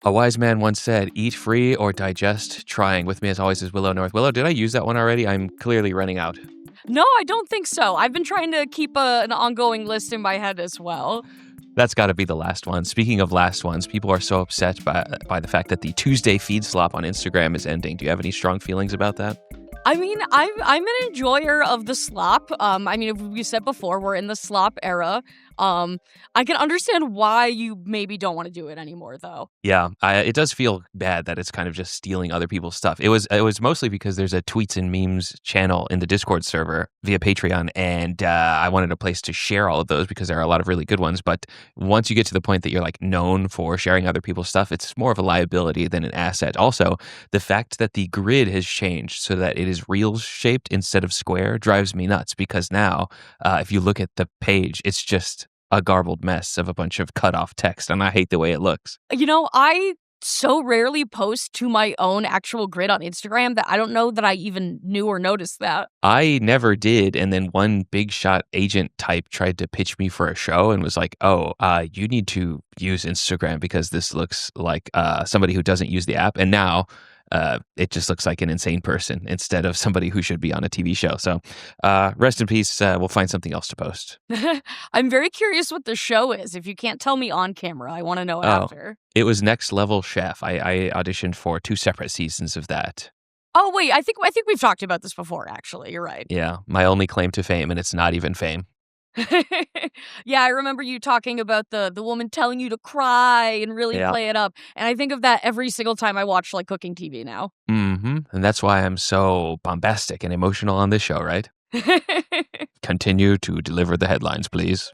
A wise man once said, eat free or digest trying. With me as always is Willow North. Willow, did I use that one already? I'm clearly running out. No, I don't think so. I've been trying to keep an ongoing list in my head as well. That's got to be the last one. Speaking of last ones, people are so upset by the fact that the Tuesday feed slop on Instagram is ending. Do you have any strong feelings about that? I mean, I'm an enjoyer of the slop. I mean, we said before, we're in the slop era. I can understand why you maybe don't want to do it anymore, though. Yeah, it does feel bad that it's kind of just stealing other people's stuff. It was mostly because there's a tweets and memes channel in the Discord server via Patreon, and I wanted a place to share all of those because there are a lot of really good ones. But once you get to the point that you're like known for sharing other people's stuff, it's more of a liability than an asset. Also, the fact that the grid has changed so that it is reels shaped instead of square drives me nuts because now, if you look at the page, it's just a garbled mess of a bunch of cut off text, and I hate the way it looks. You know, I so rarely post to my own actual grid on Instagram that I don't know that I even knew or noticed that. I never did, and then one big shot agent type tried to pitch me for a show and was like, "Oh, you need to use Instagram because this looks like somebody who doesn't use the app." And now it just looks like an insane person instead of somebody who should be on a TV show. So rest in peace. We'll find something else to post. I'm very curious what the show is. If you can't tell me on camera, I want to know after. It was Next Level Chef. I auditioned for 2 separate seasons of that. Oh, wait, I think we've talked about this before, actually. You're right. Yeah, my only claim to fame, and it's not even fame. Yeah, I remember you talking about the woman telling you to cry and really Yeah. play it up. And I think of that every single time I watch like cooking TV now. Mm-hmm. And that's why I'm so bombastic and emotional on this show, right? Continue to deliver the headlines, please.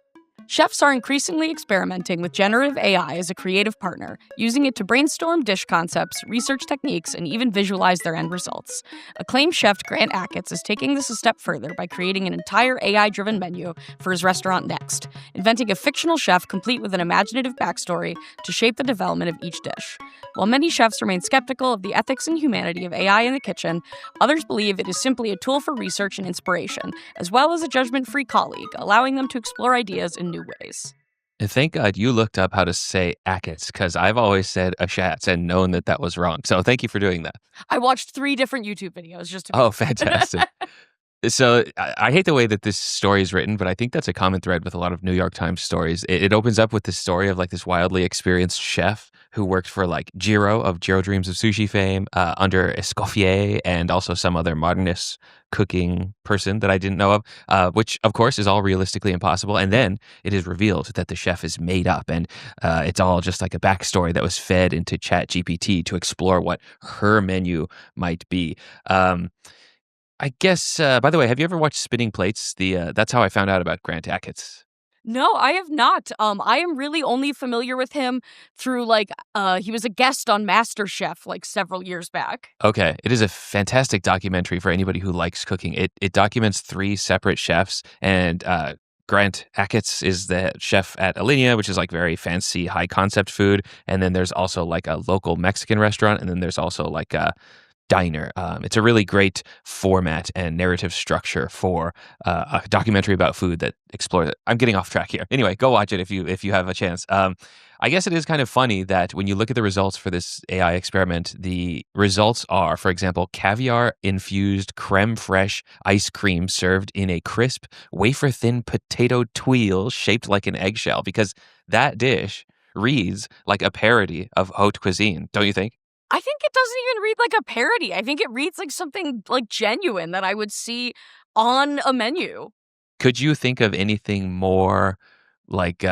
Chefs are increasingly experimenting with generative AI as a creative partner, using it to brainstorm dish concepts, research techniques, and even visualize their end results. Acclaimed chef Grant Achatz is taking this a step further by creating an entire AI-driven menu for his restaurant Next, inventing a fictional chef complete with an imaginative backstory to shape the development of each dish. While many chefs remain skeptical of the ethics and humanity of AI in the kitchen, others believe it is simply a tool for research and inspiration, as well as a judgment-free colleague, allowing them to explore ideas in new ways. And thank God you looked up how to say Achatz, because I've always said Achatz and known that was wrong. So thank you for doing that. I watched 3 different YouTube videos just to Oh, fantastic. So I hate the way that this story is written, but I think that's a common thread with a lot of New York Times stories. It opens up with this story of like this wildly experienced chef who worked for like Jiro of Jiro Dreams of Sushi fame under Escoffier and also some other modernist cooking person that I didn't know of, which of course is all realistically impossible. And then it is revealed that the chef is made up and it's all just like a backstory that was fed into ChatGPT to explore what her menu might be. I guess, by the way, have you ever watched Spinning Plates? That's how I found out about Grant Achatz. No, I have not. I am really only familiar with him through like he was a guest on MasterChef like several years back. Okay, it is a fantastic documentary for anybody who likes cooking. It documents 3 separate chefs, and Grant Achatz is the chef at Alinea, which is like very fancy, high concept food. And then there's also like a local Mexican restaurant, and then there's also like a diner. It's a really great format and narrative structure for a documentary about food that explores it. I'm getting off track here. Anyway, go watch it if you have a chance. I guess it is kind of funny that when you look at the results for this AI experiment, the results are, for example, caviar-infused creme fraiche ice cream served in a crisp, wafer-thin potato tuile shaped like an eggshell, because that dish reads like a parody of haute cuisine, don't you think? I think it doesn't even read like a parody. I think it reads like something like genuine that I would see on a menu. Could you think of anything more like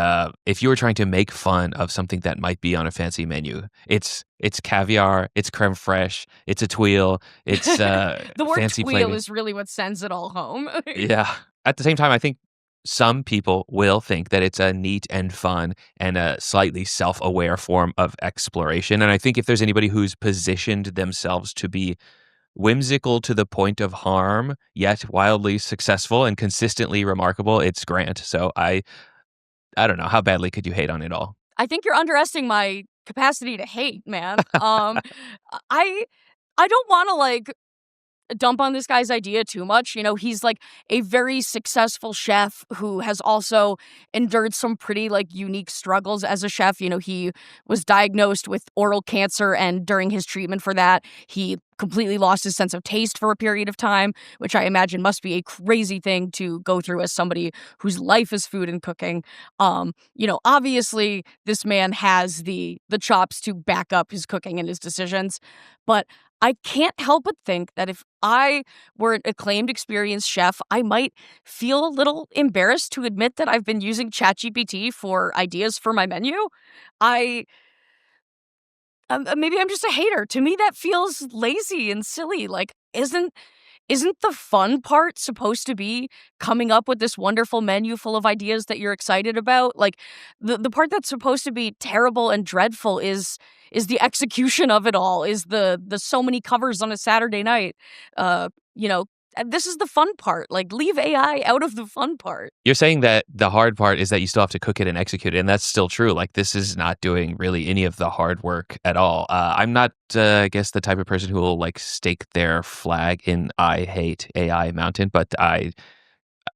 if you were trying to make fun of something that might be on a fancy menu? It's caviar, it's creme fraiche, it's a tuile, it's The word fancy tuile plating. is really what sends it all home. Yeah. At the same time, I think some people will think that it's a neat and fun and a slightly self-aware form of exploration. And I think if there's anybody who's positioned themselves to be whimsical to the point of harm, yet wildly successful and consistently remarkable, it's Grant. So I don't know. How badly could you hate on it all? I think you're underestimating my capacity to hate, man. I don't want to like dump on this guy's idea too much. He's like a very successful chef who has also endured some pretty like unique struggles as a chef. He was diagnosed with oral cancer, and during his treatment for that, he completely lost his sense of taste for a period of time, which I imagine must be a crazy thing to go through as somebody whose life is food and cooking. Obviously this man has the chops to back up his cooking and his decisions, but I can't help but think that if I were an acclaimed experienced chef, I might feel a little embarrassed to admit that I've been using ChatGPT for ideas for my menu. I Maybe I'm just a hater. To me, that feels lazy and silly. Like, isn't the fun part supposed to be coming up with this wonderful menu full of ideas that you're excited about? Like, the part that's supposed to be terrible and dreadful is the execution of it all, is the so many covers on a Saturday night. Uh, you know, this is the fun part. Like, leave AI out of the fun part. You're saying that the hard part is that you still have to cook it and execute it, and that's still true. Like, this is not doing really any of the hard work at all. I'm not, I guess, the type of person who will like stake their flag in "I hate AI" mountain, but I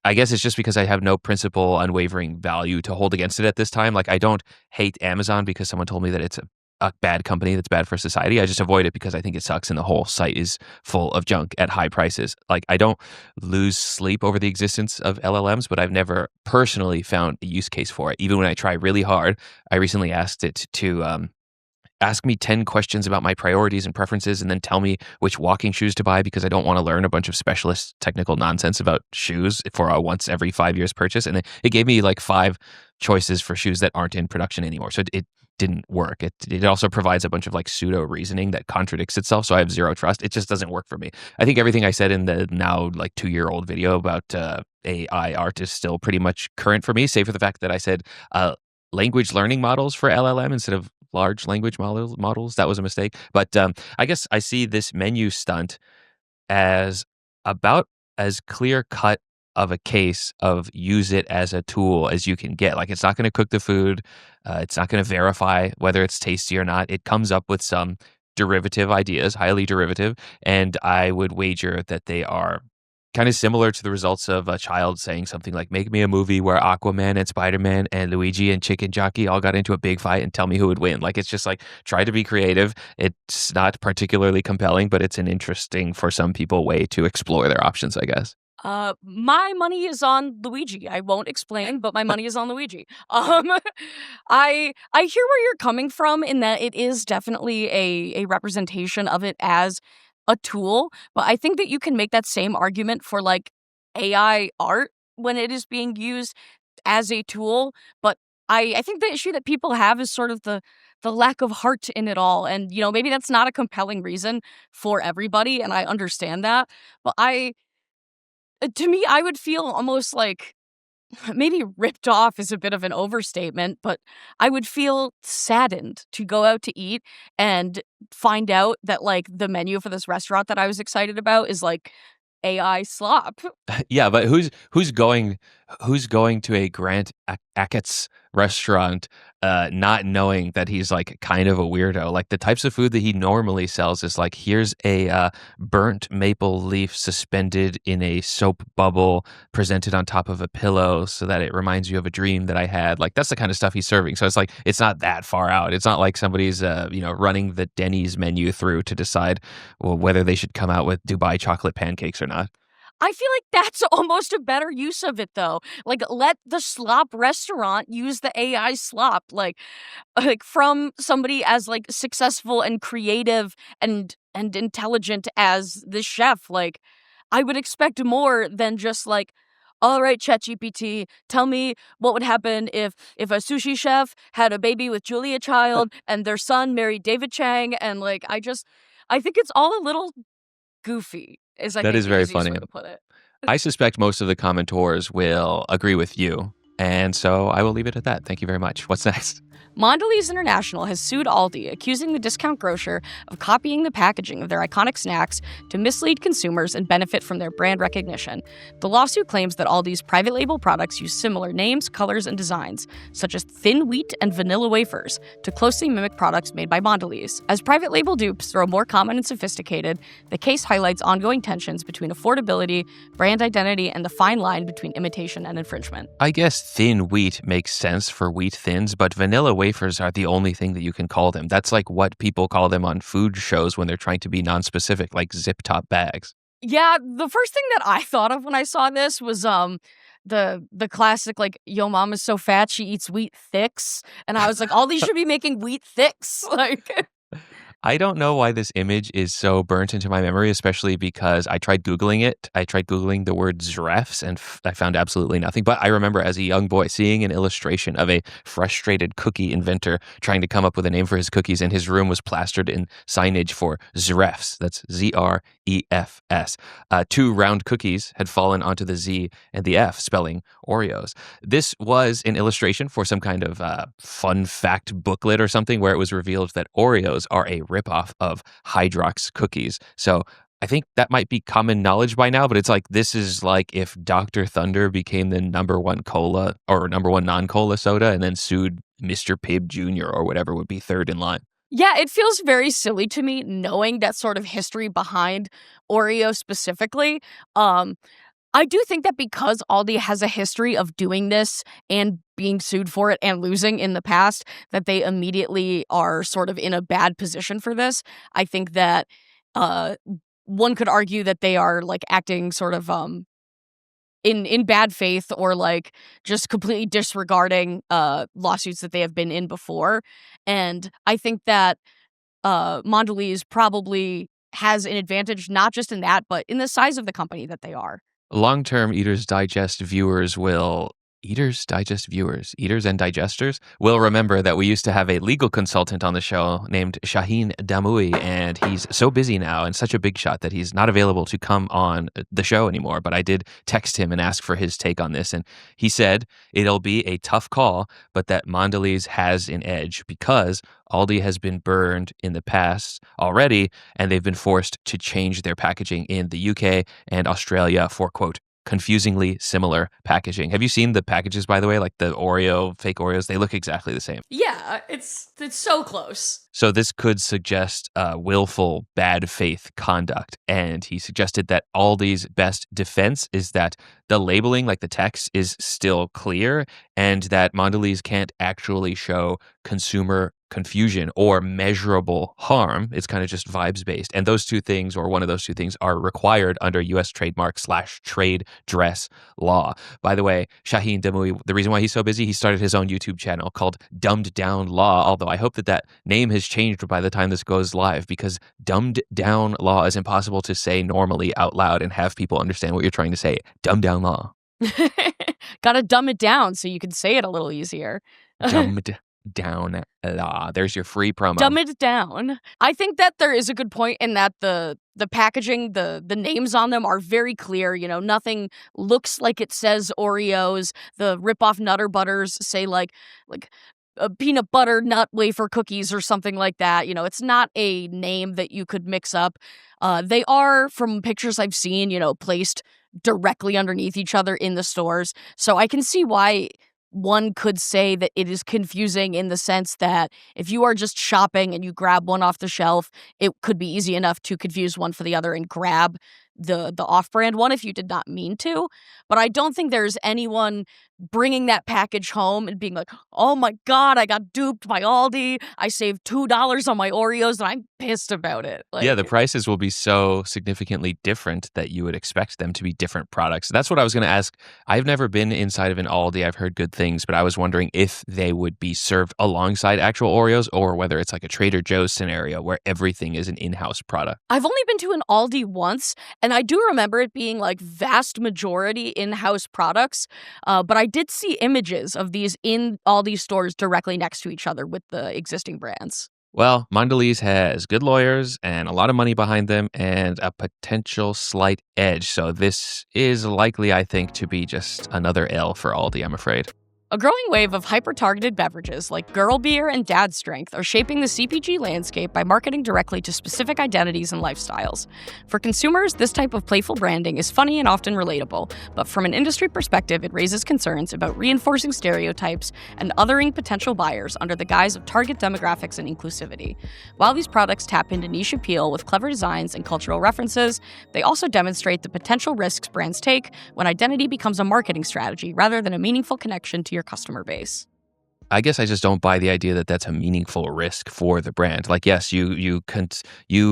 guess it's just because I have no principle, unwavering value to hold against it at this time. Like, I don't hate Amazon because someone told me that it's a bad company that's bad for society. I just avoid it because I think it sucks and the whole site is full of junk at high prices. Like, I don't lose sleep over the existence of LLMs, but I've never personally found a use case for it. Even when I try really hard, I recently asked it to ask me 10 questions about my priorities and preferences and then tell me which walking shoes to buy because I don't want to learn a bunch of specialist technical nonsense about shoes for a once every 5 years purchase. And it gave me like 5 choices for shoes that aren't in production anymore. So it didn't work. It also provides a bunch of like pseudo reasoning that contradicts itself. So I have zero trust. It just doesn't work for me. I think everything I said in the now like 2-year-old video about AI art is still pretty much current for me, save for the fact that I said language learning models for LLM instead of large language models. That was a mistake. But I guess I see this menu stunt as about as clear cut of a case of use it as a tool as you can get. Like, it's not going to cook the food. It's not going to verify whether it's tasty or not. It comes up with some derivative ideas, highly derivative, and I would wager that they are kind of similar to the results of a child saying something like, make me a movie where Aquaman and Spider-Man and Luigi and Chicken Jockey all got into a big fight and tell me who would win. Like, it's just like, try to be creative. It's not particularly compelling, but it's an interesting, for some people, way to explore their options, I guess. My money is on Luigi. I won't explain, but my money is on Luigi. I hear where you're coming from in that it is definitely a representation of it as a tool, but I think that you can make that same argument for like AI art when it is being used as a tool. But I think the issue that people have is sort of the lack of heart in it all. And, maybe that's not a compelling reason for everybody, and I understand that. But to me, I would feel almost like maybe ripped off is a bit of an overstatement, but I would feel saddened to go out to eat and find out that like the menu for this restaurant that I was excited about is like AI slop. Yeah, but who's going to a Grant Achatz restaurant not knowing that he's like kind of a weirdo? Like, the types of food that he normally sells is like, here's a burnt maple leaf suspended in a soap bubble presented on top of a pillow so that it reminds you of a dream that I had. Like, that's the kind of stuff he's serving. So it's like, it's not that far out. It's not like somebody's running the Denny's menu through to decide, well, whether they should come out with Dubai chocolate pancakes or not. I feel like that's almost a better use of it, though. Like, let the slop restaurant use the AI slop, like from somebody as like successful and creative and intelligent as the chef. Like, I would expect more than just like, all right, ChatGPT, tell me what would happen if a sushi chef had a baby with Julia Child and their son married David Chang, and like, I think it's all a little goofy. Is I That think is the very easiest funny. way to put it. I suspect most of the commentors will agree with you. And so I will leave it at that. Thank you very much. What's next? Mondelez International has sued Aldi, accusing the discount grocer of copying the packaging of their iconic snacks to mislead consumers and benefit from their brand recognition. The lawsuit claims that Aldi's private label products use similar names, colors, and designs, such as thin wheat and vanilla wafers, to closely mimic products made by Mondelez. As private label dupes grow more common and sophisticated, the case highlights ongoing tensions between affordability, brand identity, and the fine line between imitation and infringement. I guess thin wheat makes sense for wheat thins, but vanilla wafers are the only thing that you can call them. That's like what people call them on food shows when they're trying to be non-specific, like zip-top bags. Yeah, the first thing that I thought of when I saw this was the classic, like, yo mama's so fat she eats wheat thicks. And I was like, Aldi should be making wheat thicks. Like, I don't know why this image is so burnt into my memory, especially because I tried Googling it. I tried Googling the word Zrefs and I found absolutely nothing. But I remember as a young boy seeing an illustration of a frustrated cookie inventor trying to come up with a name for his cookies, and his room was plastered in signage for Zrefs. That's Zrefs. Two round cookies had fallen onto the Z and the F, spelling Oreos. This was an illustration for some kind of fun fact booklet or something where it was revealed that Oreos are a ripoff of Hydrox cookies. So I think that might be common knowledge by now, but it's like, this is like if Dr. Thunder became the number one cola or number one non-cola soda and then sued Mr. Pibb Jr. or whatever would be third in line. yeah, it feels very silly to me knowing that sort of history behind Oreo specifically. I do think that because Aldi has a history of doing this and being sued for it and losing in the past, that they immediately are sort of in a bad position for this. I think that one could argue that they are like acting sort of in bad faith, or like just completely disregarding lawsuits that they have been in before. And I think that Mondelez probably has an advantage not just in that, but in the size of the company that they are. Long-term Eaters and Digesters will remember that we used to have a legal consultant on the show named Shaheen Damoui, and he's so busy now and such a big shot that he's not available to come on the show anymore. But I did text him and ask for his take on this, and he said it'll be a tough call, but that Mondelez has an edge because Aldi has been burned in the past already, and they've been forced to change their packaging in the UK and Australia for, quote, confusingly similar packaging. Have you seen the packages, by the way? Like the fake Oreos, they look exactly the same. Yeah, it's so close. So this could suggest willful bad faith conduct. And he suggested that Aldi's best defense is that the labeling, like the text, is still clear, and that Mondelez can't actually show consumer confusion or measurable harm. It's kind of just vibes based. And those two things, or one of those two things, are required under U.S. trademark/trade dress law. By the way, Shaheen Damoui, the reason why he's so busy, he started his own YouTube channel called Dumbed Down Law, although I hope that name has changed by the time this goes live, because dumbed down law is impossible to say normally out loud and have people understand what you're trying to say. Dumbed down law. Gotta dumb it down so you can say it a little easier. Dumbed down law. There's your free promo. Dumb it down. I think that there is a good point in that the packaging, the names on them are very clear. You know, nothing looks like it says Oreos. The rip-off Nutter Butters say like a peanut butter nut wafer cookies or something like that. You know, it's not a name that you could mix up. They are, from pictures I've seen, you know, placed directly underneath each other in the stores. So I can see why one could say that it is confusing, in the sense that if you are just shopping and you grab one off the shelf, it could be easy enough to confuse one for the other and grab the off-brand one if you did not mean to. But I don't think there's anyone bringing that package home and being like, oh my God, I got duped by Aldi. I saved $2 on my Oreos and I'm pissed about it. Like, yeah, the prices will be so significantly different that you would expect them to be different products. That's what I was going to ask. I've never been inside of an Aldi. I've heard good things, but I was wondering if they would be served alongside actual Oreos, or whether it's like a Trader Joe's scenario where everything is an in-house product. I've only been to an Aldi once, and I do remember it being like vast majority in-house products, but I did see images of these in Aldi stores directly next to each other with the existing brands. Well, Mondelez has good lawyers and a lot of money behind them and a potential slight edge. So this is likely, I think, to be just another L for Aldi, I'm afraid. A growing wave of hyper-targeted beverages like Girl Beer and Dad Strength are shaping the CPG landscape by marketing directly to specific identities and lifestyles. For consumers, this type of playful branding is funny and often relatable, but from an industry perspective, it raises concerns about reinforcing stereotypes and othering potential buyers under the guise of target demographics and inclusivity. While these products tap into niche appeal with clever designs and cultural references, they also demonstrate the potential risks brands take when identity becomes a marketing strategy rather than a meaningful connection to your customer base. I guess I just don't buy the idea that that's a meaningful risk for the brand. Like, yes, you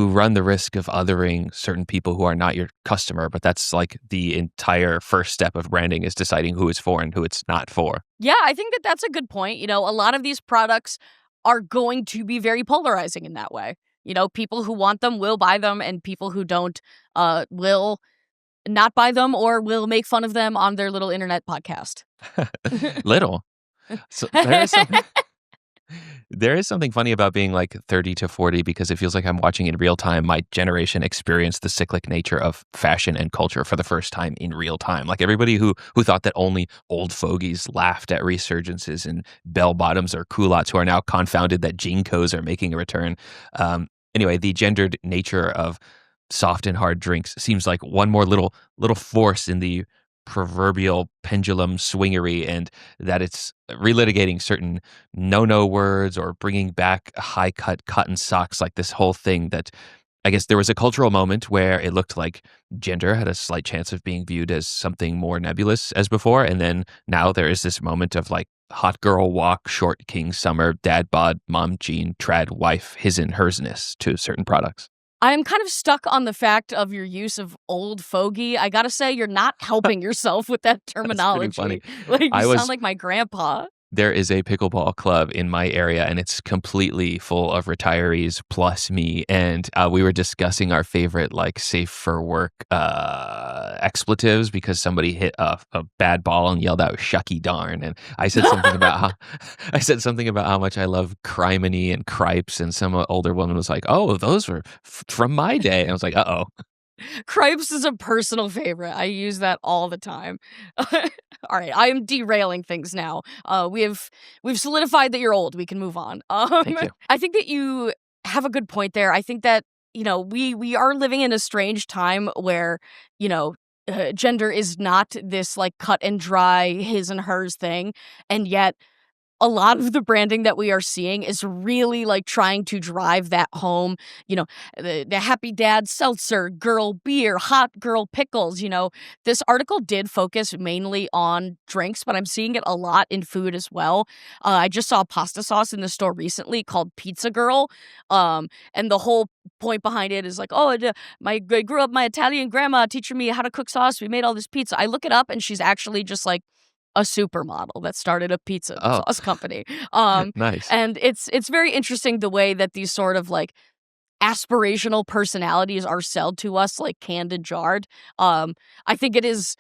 run the risk of othering certain people who are not your customer, but that's like the entire first step of branding is deciding who it's for and who it's not for. Yeah, I think that that's a good point. A lot of these products are going to be very polarizing in that way. People who want them will buy them, and people who don't will not buy them or will make fun of them on their little internet podcast. Little. So there is something funny about being like 30 to 40 because it feels like I'm watching in real time my generation experience the cyclic nature of fashion and culture for the first time in real time. Like everybody who thought that only old fogies laughed at resurgences and bell bottoms or culottes who are now confounded that Jinkos are making a return. Anyway, the gendered nature of soft and hard drinks seems like one more little force in the proverbial pendulum swingery, and that it's relitigating certain no words or bringing back high cut cotton socks, like this whole thing that I guess there was a cultural moment where it looked like gender had a slight chance of being viewed as something more nebulous as before, and then now there is this moment of like hot girl walk, short king summer, dad bod, mom jean, trad wife, his and hersness to certain products. I'm kind of stuck on the fact of your use of old fogey. I gotta say, you're not helping yourself with that terminology. That's pretty funny. Like, you sound like my grandpa. There is a pickleball club in my area, and it's completely full of retirees plus me. And we were discussing our favorite, like, safe for work expletives because somebody hit a bad ball and yelled out "shucky darn." And I said something about how much I love criminy and cripes, and some older woman was like, "Oh, those were from my day." And I was like, "Uh-oh." Cripes is a personal favorite. I use that all the time. All right, I am derailing things now. We've solidified that you're old. We can move on. Thank you. I think that you have a good point there. I think that we are living in a strange time where gender is not this like cut and dry his and hers thing, and yet a lot of the branding that we are seeing is really like trying to drive that home. The Happy Dad seltzer, girl beer, hot girl pickles. This article did focus mainly on drinks, but I'm seeing it a lot in food as well. I just saw a pasta sauce in the store recently called Pizza Girl. And the whole point behind it is like, I grew up, my Italian grandma teaching me how to cook sauce. We made all this pizza. I look it up and she's actually just like a supermodel that started a pizza sauce company. Nice. And it's very interesting the way that these sort of like aspirational personalities are sold to us like canned and jarred. I think it is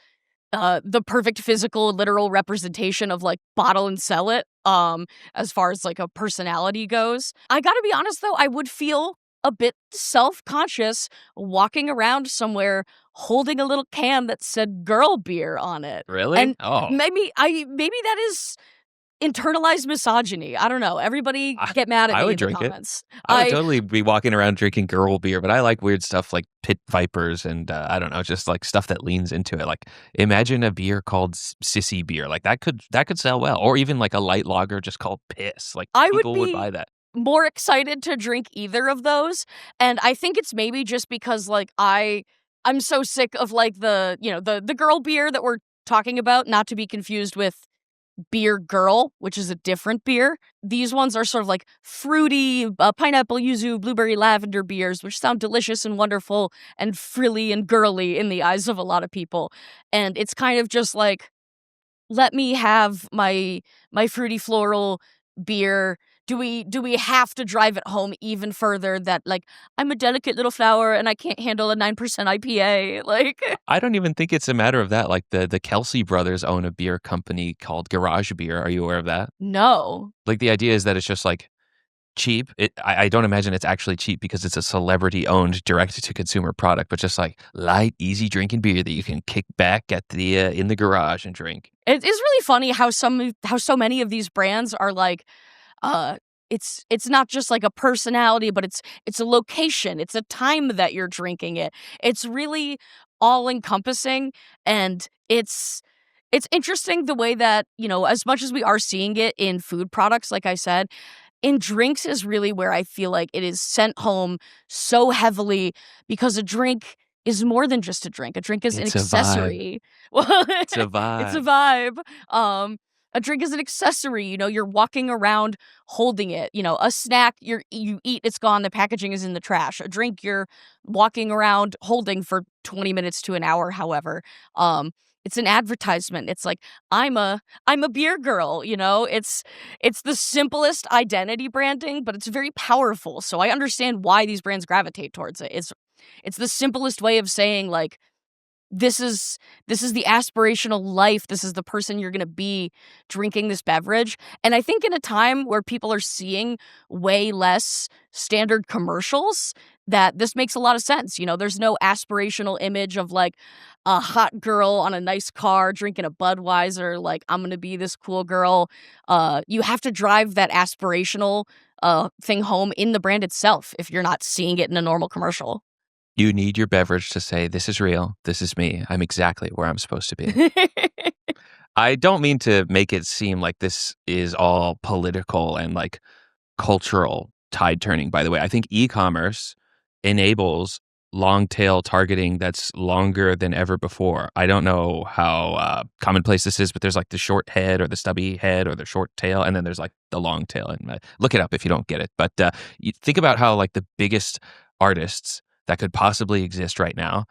the perfect physical, literal representation of like bottle and sell it as far as like a personality goes. I gotta be honest though, I would feel a bit self-conscious walking around somewhere holding a little can that said girl beer on it. Really? And maybe that is internalized misogyny. I don't know. Everybody get mad at me in the comments. I would totally be walking around drinking girl beer, but I like weird stuff like pit vipers and I don't know, just like stuff that leans into it. Like imagine a beer called sissy beer. Like that could sell well. Or even like a light lager just called piss. Like people would buy that. More excited to drink either of those, and I think it's maybe just because like I'm so sick of like the girl beer that we're talking about, not to be confused with Beer Girl, which is a different beer. These ones are sort of like fruity pineapple, yuzu, blueberry, lavender beers, which sound delicious and wonderful and frilly and girly in the eyes of a lot of people. And it's kind of just like, let me have my fruity floral beer. Do we have to drive it home even further that like I'm a delicate little flower and I can't handle a 9% IPA? Like I don't even think it's a matter of that. Like the Kelsey brothers own a beer company called Garage Beer. Are you aware of that? No. Like the idea is that it's just like cheap. I don't imagine it's actually cheap because it's a celebrity-owned direct-to-consumer product, but just like light, easy drinking beer that you can kick back at the in the garage and drink. It is really funny how so many of these brands are like, uh, it's not just like a personality, but it's a location, it's a time that you're drinking it. It's really all encompassing, and it's interesting the way that, as much as we are seeing it in food products, like I said, in drinks is really where I feel like it is sent home so heavily because a drink is more than just a drink. A drink is an It's a vibe. accessory. Well, It's a it's a vibe. vibe. A drink is an accessory. You're walking around holding it. A snack you eat, it's gone. The packaging is in the trash. A drink you're walking around holding for 20 minutes to an hour, however. It's an advertisement. It's like I'm a beer girl. It's the simplest identity branding, but it's very powerful. So I understand why these brands gravitate towards it. It's the simplest way of saying, like, this is the aspirational life. This is the person you're going to be drinking this beverage. And I think in a time where people are seeing way less standard commercials, that this makes a lot of sense. There's no aspirational image of like a hot girl on a nice car drinking a Budweiser, like, I'm going to be this cool girl. You have to drive that aspirational thing home in the brand itself if you're not seeing it in a normal commercial. You need your beverage to say, "This is real. This is me. I'm exactly where I'm supposed to be." I don't mean to make it seem like this is all political and like cultural tide turning, by the way. I think e-commerce enables long tail targeting that's longer than ever before. I don't know how commonplace this is, but there's like the short head or the stubby head or the short tail, and then there's like the long tail. And look it up if you don't get it. But you think about how like the biggest artists that could possibly exist right now,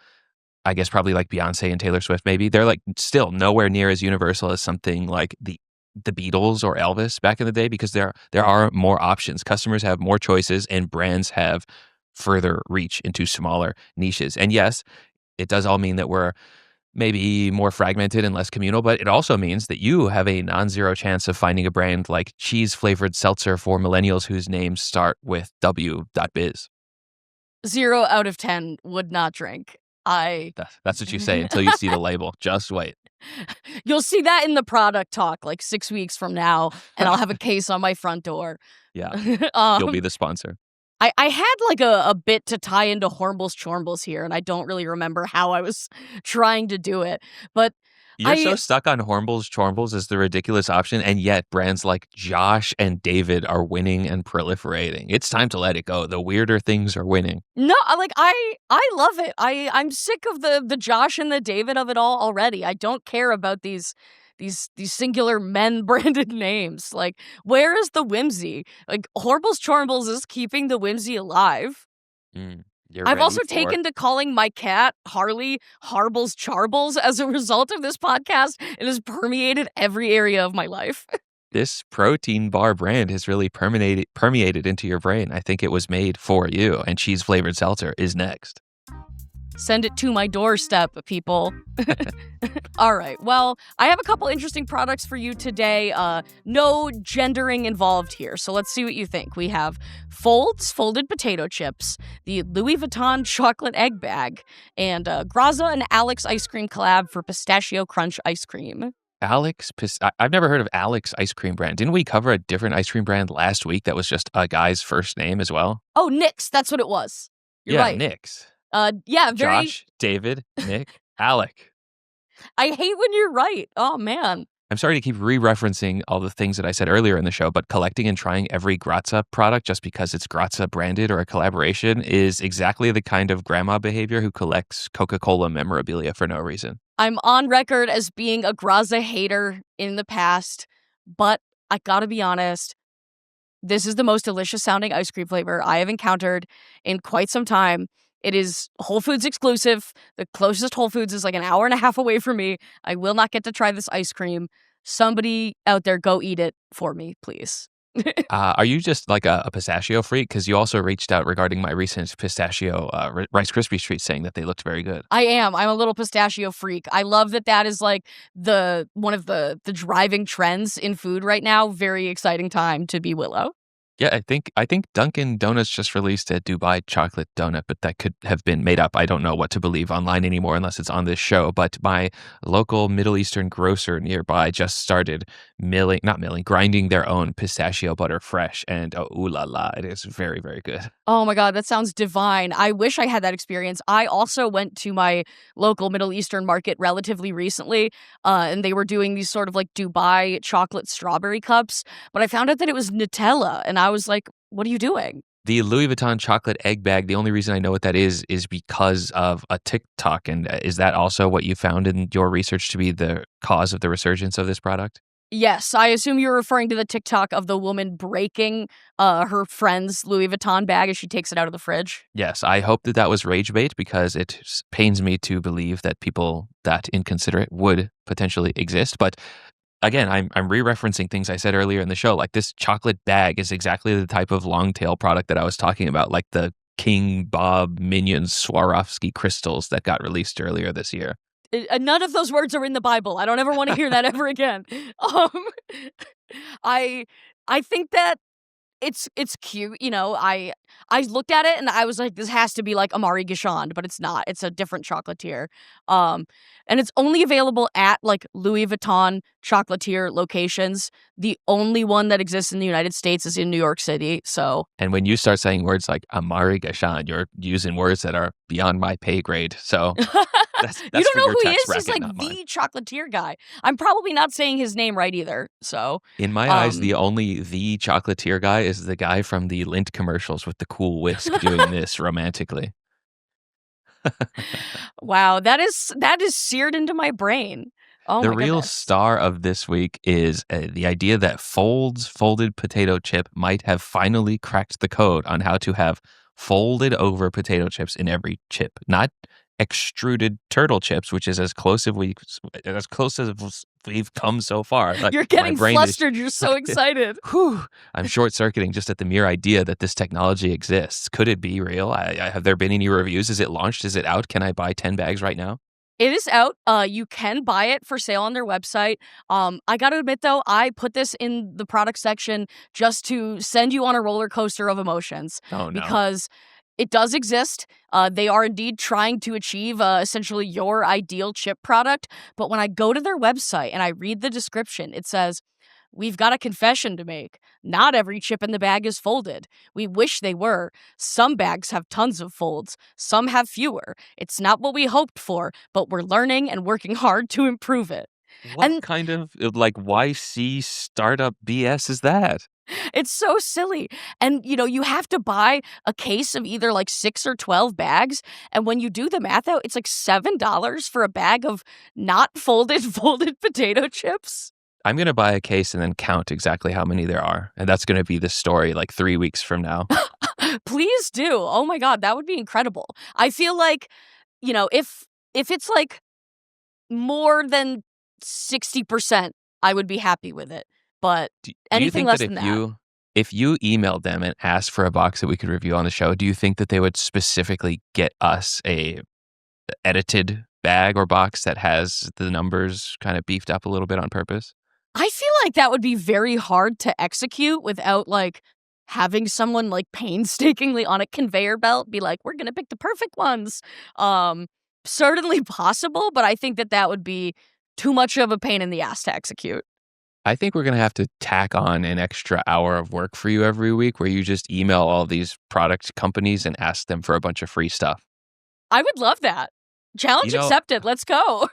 I guess probably like Beyonce and Taylor Swift, maybe they're like still nowhere near as universal as something like the Beatles or Elvis back in the day, because there are more options. Customers have more choices, and brands have further reach into smaller niches. And yes, it does all mean that we're maybe more fragmented and less communal, but it also means that you have a non-zero chance of finding a brand like cheese flavored seltzer for millennials whose names start with W.biz. 0 out of 10 would not drink. That's what you say until you see the label. Just wait. You'll see that in the product talk like 6 weeks from now, and I'll have a case on my front door. Yeah, you'll be um, the sponsor. I had like a bit to tie into Hornbles Chornbles here, and I don't really remember how I was trying to do it, but You're so stuck on Hornbles Chornbles as the ridiculous option, and yet brands like Josh and David are winning and proliferating. It's time to let it go. The weirder things are winning. No, like I love it. I'm sick of the Josh and the David of it all already. I don't care about these singular men branded names. Like, where is the whimsy? Like, Horribles Chornbles is keeping the whimsy alive. You're I've ready also for taken to calling my cat Harley Harbles Charbles as a result of this podcast. It has permeated every area of my life. this protein bar brand has really permeated into your brain. I think it was made for you, and cheese flavored seltzer is next. Send it to my doorstep, people. All right. Well, I have a couple interesting products for you today. No gendering involved here, so let's see what you think. We have Folds folded potato chips, the Louis Vuitton chocolate egg bag, and Graza and Alex ice cream collab for pistachio crunch ice cream. I've never heard of Alex ice cream brand. Didn't we cover a different ice cream brand last week that was just a guy's first name as well? Oh, Nick's. That's what it was. You're right. Nick's. Yeah, very. Josh, David, Nick, Alec. I hate when you're right. Oh, man. I'm sorry to keep re-referencing all the things that I said earlier in the show, but collecting and trying every Grazza product just because it's Grazza branded or a collaboration is exactly the kind of grandma behavior who collects Coca-Cola memorabilia for no reason. I'm on record as being a Grazza hater in the past, but I gotta be honest, this is the most delicious sounding ice cream flavor I have encountered in quite some time. It is Whole Foods exclusive. The closest Whole Foods is like an hour and a half away from me. I will not get to try this ice cream. Somebody out there, go eat it for me, please. Are you just like a pistachio freak? Because you also reached out regarding my recent pistachio Rice Krispies treats, saying that they looked very good. I am. I'm a little pistachio freak. I love that is like one of the driving trends in food right now. Very exciting time to be Willow. Yeah, I think Dunkin' Donuts just released a Dubai chocolate donut, but that could have been made up. I don't know what to believe online anymore unless it's on this show. But my local Middle Eastern grocer nearby just started grinding their own pistachio butter fresh, and oh, ooh la la, it is very, very good. Oh my God, that sounds divine. I wish I had that experience. I also went to my local Middle Eastern market relatively recently, and they were doing these sort of like Dubai chocolate strawberry cups, but I found out that it was Nutella, and I was like, what are you doing? The Louis Vuitton chocolate egg bag, the only reason I know what that is because of a TikTok. And is that also what you found in your research to be the cause of the resurgence of this product? Yes, I assume you're referring to the TikTok of the woman breaking her friend's Louis Vuitton bag as she takes it out of the fridge. Yes, I hope that that was rage bait because it pains me to believe that people that inconsiderate would potentially exist. But again, I'm re-referencing things I said earlier in the show. Like this chocolate bag is exactly the type of long tail product that I was talking about, like the King Bob Minions Swarovski crystals that got released earlier this year. None of those words are in the Bible. I don't ever want to hear that ever again. Um, I I think that it's cute, you know. I looked at it and I was like, this has to be like Amari Gishand, but it's not. It's a different chocolatier. Um, and it's only available at like Louis Vuitton chocolatier locations. The only one that exists in the United States is in New York City. So And when you start saying words like Amari Gashan, you're using words that are beyond my pay grade. So that's you that's don't for know your who he tax is? He's bracket, like not mine. the chocolatier guy. I'm probably not saying his name right either. So In my eyes, um the chocolatier guy is the guy from the Lindt commercials with the cool whisk doing this romantically. wow, that is seared into my brain. Oh The my real goodness. star of this week is the idea that folded potato chip might have finally cracked the code on how to have folded over potato chips in every chip, not extruded turtle chips, which is as close as we've come so far. Like You're my getting brain is, flustered. You're so excited. whew, I'm short circuiting just at the mere idea that this technology exists. Could it be real? Have there been any reviews? Is it launched? Is it out? Can I buy 10 bags right now? It is out. You can buy it for sale on their website. I got to admit though, I put this in the product section just to send you on a roller coaster of emotions Oh no. because it does exist. They are indeed trying to achieve essentially your ideal chip product. But when I go to their website and I read the description, it says, we've got a confession to make. Not every chip in the bag is folded. We wish they were. Some bags have tons of folds, some have fewer. It's not what we hoped for, but we're learning and working hard to improve it. What And kind of like YC startup BS is that? it's so silly. And, you know, you have to buy a case of either like 6 or 12 bags. And when you do the math out, it's like $7 for a bag of not folded potato chips. I'm going to buy a case and then count exactly how many there are. And that's going to be the story like 3 weeks from now. Please do. Oh my God, that would be incredible. I feel like, you know, if it's like more than 60%, I would be happy with it. But Do you anything think that less than that. if you emailed them and asked for a box that we could review on the show, do you think that they would specifically get us a edited bag or box that has the numbers kind of beefed up a little bit on purpose? I feel like that would be very hard to execute without like having someone like painstakingly on a conveyor belt be like, we're gonna pick the perfect ones. Um, Certainly possible, but I think that that would be too much of a pain in the ass to execute. I think we're going to have to tack on an extra hour of work for you every week where you just email all these product companies and ask them for a bunch of free stuff. I would love that. Challenge You know, accepted. Let's go.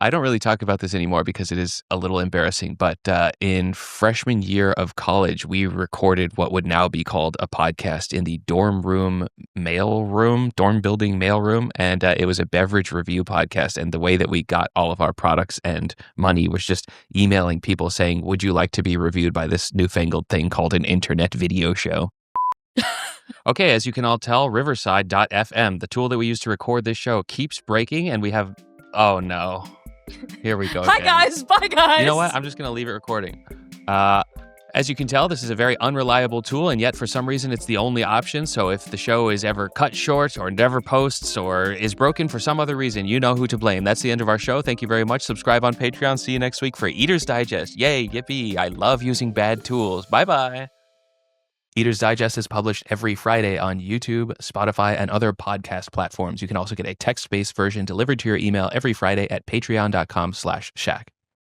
I don't really talk about this anymore because it is a little embarrassing, but in freshman year of college, we recorded what would now be called a podcast in the dorm building mail room. And it was a beverage review podcast. And the way that we got all of our products and money was just emailing people saying, would you like to be reviewed by this newfangled thing called an internet video show? Okay, as you can all tell, Riverside.fm, the tool that we use to record this show, keeps breaking, and we have... Oh, no. Here we go Hi, again. guys. Bye, guys. You know what? I'm just going to leave it recording. As you can tell, this is a very unreliable tool, and yet for some reason it's the only option. So if the show is ever cut short or never posts or is broken for some other reason, you know who to blame. That's the end of our show. Thank you very much. Subscribe on Patreon. See you next week for Eater's Digest. Yay, yippee. I love using bad tools. Bye-bye. Eater's Digest is published every Friday on YouTube, Spotify, and other podcast platforms. You can also get a text-based version delivered to your email every Friday at patreon.com/shack.